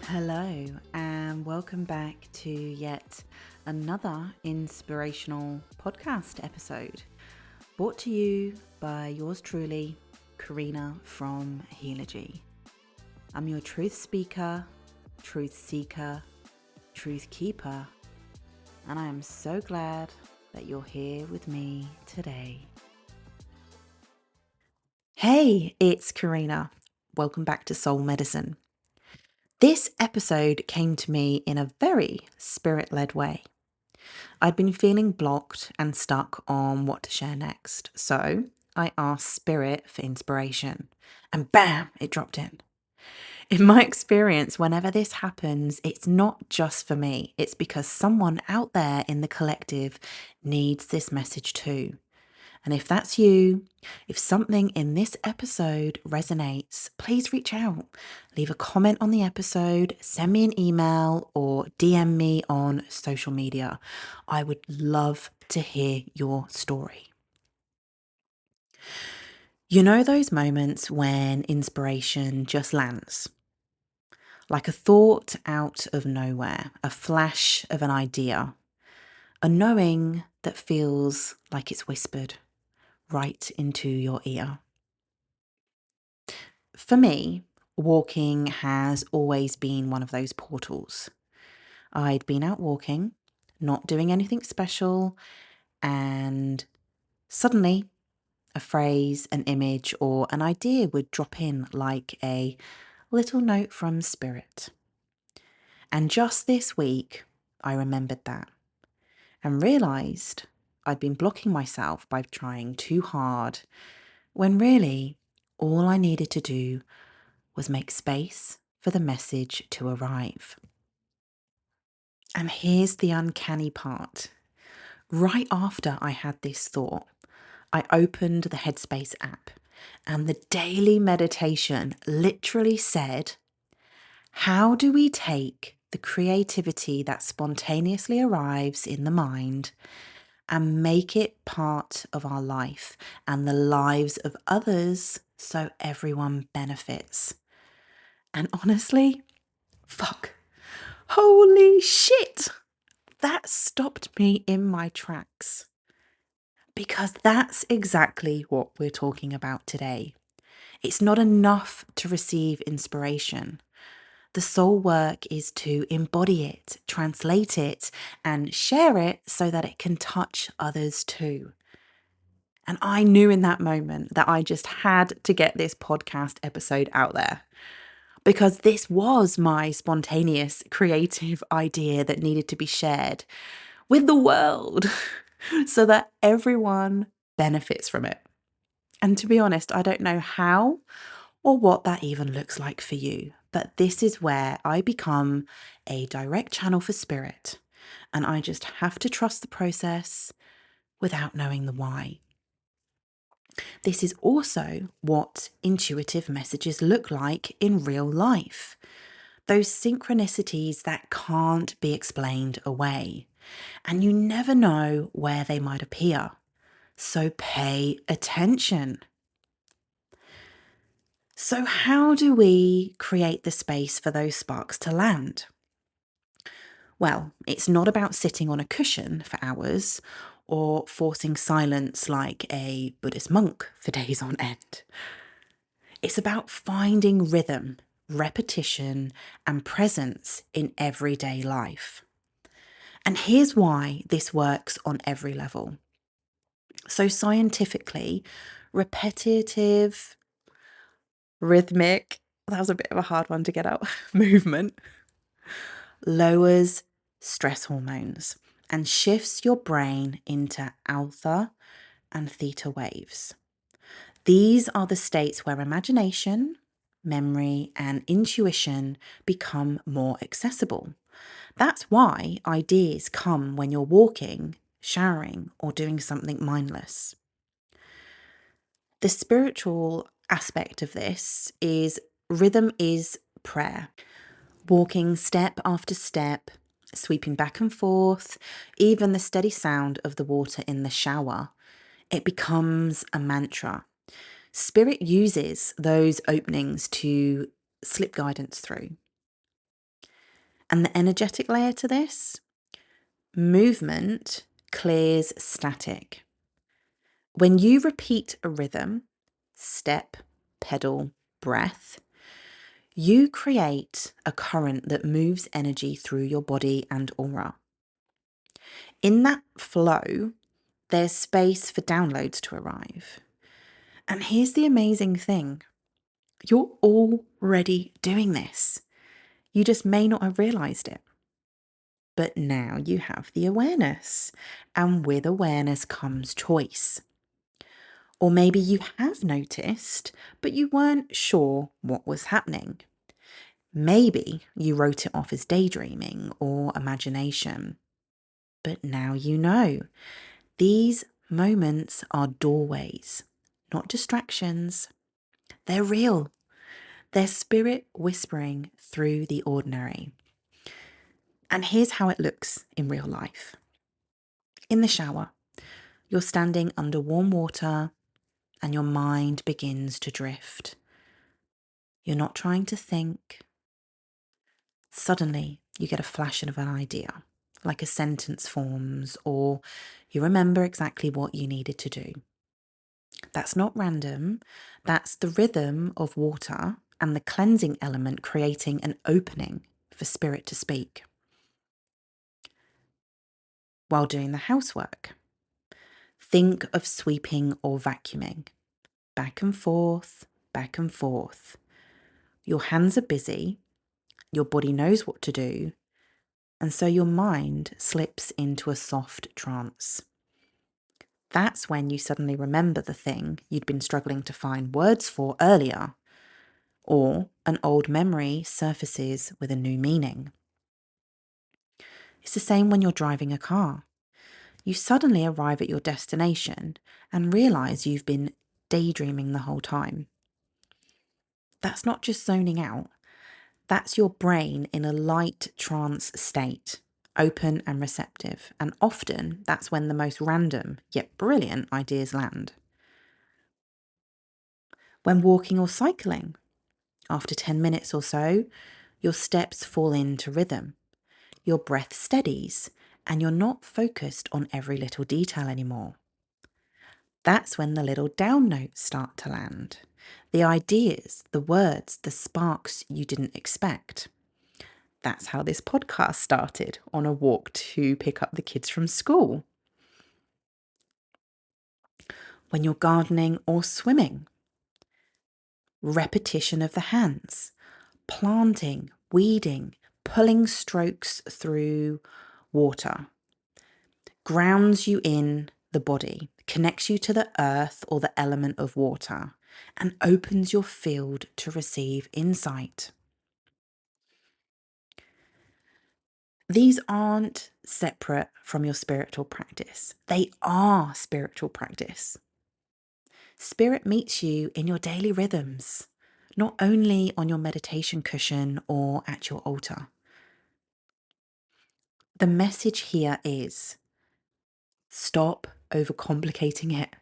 Hello, and welcome back to yet another inspirational podcast episode brought to you by yours truly, Carina from Healogy. I'm your truth speaker, truth seeker, truth keeper, and I am so glad that you're here with me today. Hey, it's Carina. Welcome back to Soul Medicine. This episode came to me in a very spirit-led way. I'd been feeling blocked and stuck on what to share next, so I asked Spirit for inspiration, and bam, it dropped in. In my experience, whenever this happens, it's not just for me, it's because someone out there in the collective needs this message too. And if that's you, if something in this episode resonates, please reach out. Leave a comment on the episode, send me an email, or DM me on social media. I would love to hear your story. You know those moments when inspiration just lands? Like a thought out of nowhere, a flash of an idea, a knowing that feels like it's whispered right into your ear. For me, walking has always been one of those portals. I'd been out walking, not doing anything special, and suddenly a phrase, an image, or an idea would drop in like a little note from spirit. And just this week, I remembered that and realized I'd been blocking myself by trying too hard when really all I needed to do was make space for the message to arrive. And here's the uncanny part. Right after I had this thought, I opened the Headspace app, and the daily meditation literally said, how do we take the creativity that spontaneously arrives in the mind and make it part of our life and the lives of others so everyone benefits? And honestly, fuck, holy shit, that stopped me in my tracks. Because that's exactly what we're talking about today. It's not enough to receive inspiration. The soul work is to embody it, translate it, and share it so that it can touch others too. And I knew in that moment that I just had to get this podcast episode out there, because this was my spontaneous creative idea that needed to be shared with the world so that everyone benefits from it. And to be honest, I don't know how or what that even looks like for you, but this is where I become a direct channel for spirit, and I just have to trust the process without knowing the why. This is also what intuitive messages look like in real life. Those synchronicities that can't be explained away, and you never know where they might appear. So pay attention. So how do we create the space for those sparks to land? Well, it's not about sitting on a cushion for hours or forcing silence like a Buddhist monk for days on end. It's about finding rhythm, repetition, and presence in everyday life. And here's why this works on every level. So scientifically, repetitive, rhythmic, that was a bit of a hard one to get out, movement lowers stress hormones and shifts your brain into alpha and theta waves. These are the states where imagination, memory, and intuition become more accessible. That's why ideas come when you're walking, showering, or doing something mindless. The spiritual aspect of this is rhythm is prayer. Walking step after step, sweeping back and forth, even the steady sound of the water in the shower, it becomes a mantra. Spirit uses those openings to slip guidance through. And the energetic layer to this, movement clears static. When you repeat a rhythm, step, pedal, breath, you create a current that moves energy through your body and aura. In that flow, there's space for downloads to arrive. And here's the amazing thing. You're already doing this. You just may not have realized it. But now you have the awareness. And with awareness comes choice. Or maybe you have noticed, but you weren't sure what was happening. Maybe you wrote it off as daydreaming or imagination. But now you know. These moments are doorways, not distractions. They're real. They're spirit whispering through the ordinary. And here's how it looks in real life. In the shower, you're standing under warm water and your mind begins to drift. You're not trying to think. Suddenly, you get a flash of an idea, like a sentence forms, or you remember exactly what you needed to do. That's not random. That's the rhythm of water and the cleansing element creating an opening for spirit to speak. While doing the housework, think of sweeping or vacuuming. Back and forth, back and forth. Your hands are busy, your body knows what to do, and so your mind slips into a soft trance. That's when you suddenly remember the thing you'd been struggling to find words for earlier, or an old memory surfaces with a new meaning. It's the same when you're driving a car. You suddenly arrive at your destination and realize you've been daydreaming the whole time. That's not just zoning out. That's your brain in a light trance state, open and receptive. And often that's when the most random yet brilliant ideas land. When walking or cycling, after 10 minutes or so, your steps fall into rhythm. Your breath steadies and you're not focused on every little detail anymore. That's when the little down notes start to land. The ideas, the words, the sparks you didn't expect. That's how this podcast started, on a walk to pick up the kids from school. When you're gardening or swimming, repetition of the hands, planting, weeding, pulling strokes through water, grounds you in the body, connects you to the earth or the element of water, and opens your field to receive insight. These aren't separate from your spiritual practice. They are spiritual practice. Spirit meets you in your daily rhythms, not only on your meditation cushion or at your altar. The message here is stop overcomplicating it.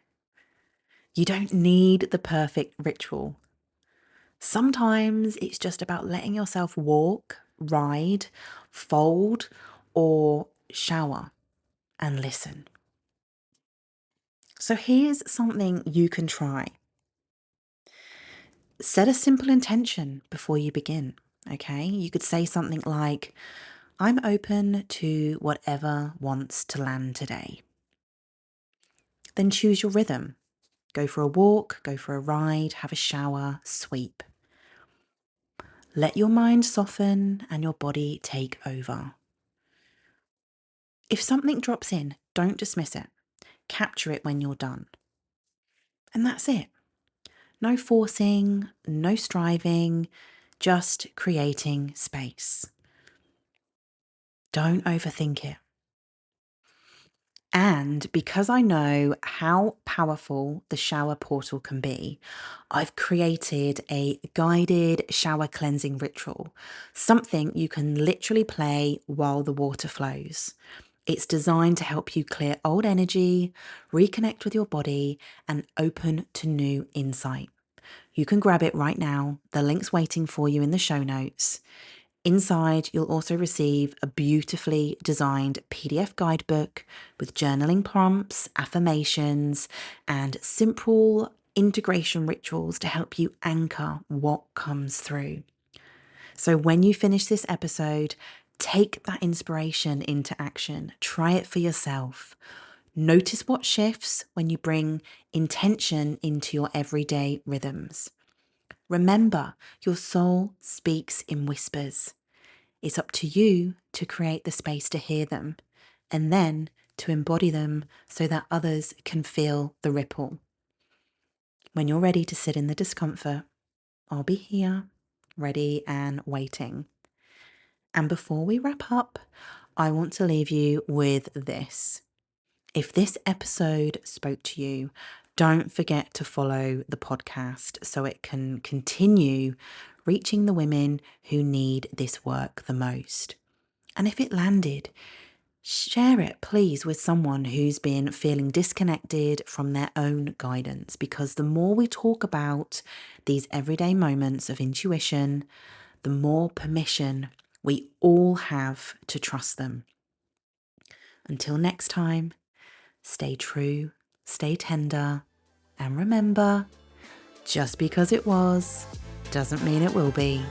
You don't need the perfect ritual. Sometimes it's just about letting yourself walk, ride, fold, or shower and listen. So here's something you can try. Set a simple intention before you begin, okay? You could say something like, I'm open to whatever wants to land today. Then choose your rhythm. Go for a walk, go for a ride, have a shower, sweep. Let your mind soften and your body take over. If something drops in, don't dismiss it. Capture it when you're done. And that's it. No forcing, no striving, just creating space. Don't overthink it. And because I know how powerful the shower portal can be, I've created a guided shower cleansing ritual, something you can literally play while the water flows. It's designed to help you clear old energy, reconnect with your body, and open to new insight. You can grab it right now. The link's waiting for you in the show notes. Inside, you'll also receive a beautifully designed PDF guidebook with journaling prompts, affirmations, and simple integration rituals to help you anchor what comes through. So when you finish this episode, take that inspiration into action. Try it for yourself. Notice what shifts when you bring intention into your everyday rhythms. Remember, your soul speaks in whispers. It's up to you to create the space to hear them and then to embody them so that others can feel the ripple. When you're ready to sit in the discomfort, I'll be here, ready and waiting. And before we wrap up, I want to leave you with this. If this episode spoke to you, don't forget to follow the podcast so it can continue reaching the women who need this work the most. And if it landed, share it, please, with someone who's been feeling disconnected from their own guidance, because the more we talk about these everyday moments of intuition, the more permission we all have to trust them. Until next time, stay true, stay tender, and remember, just because it was doesn't mean it will be.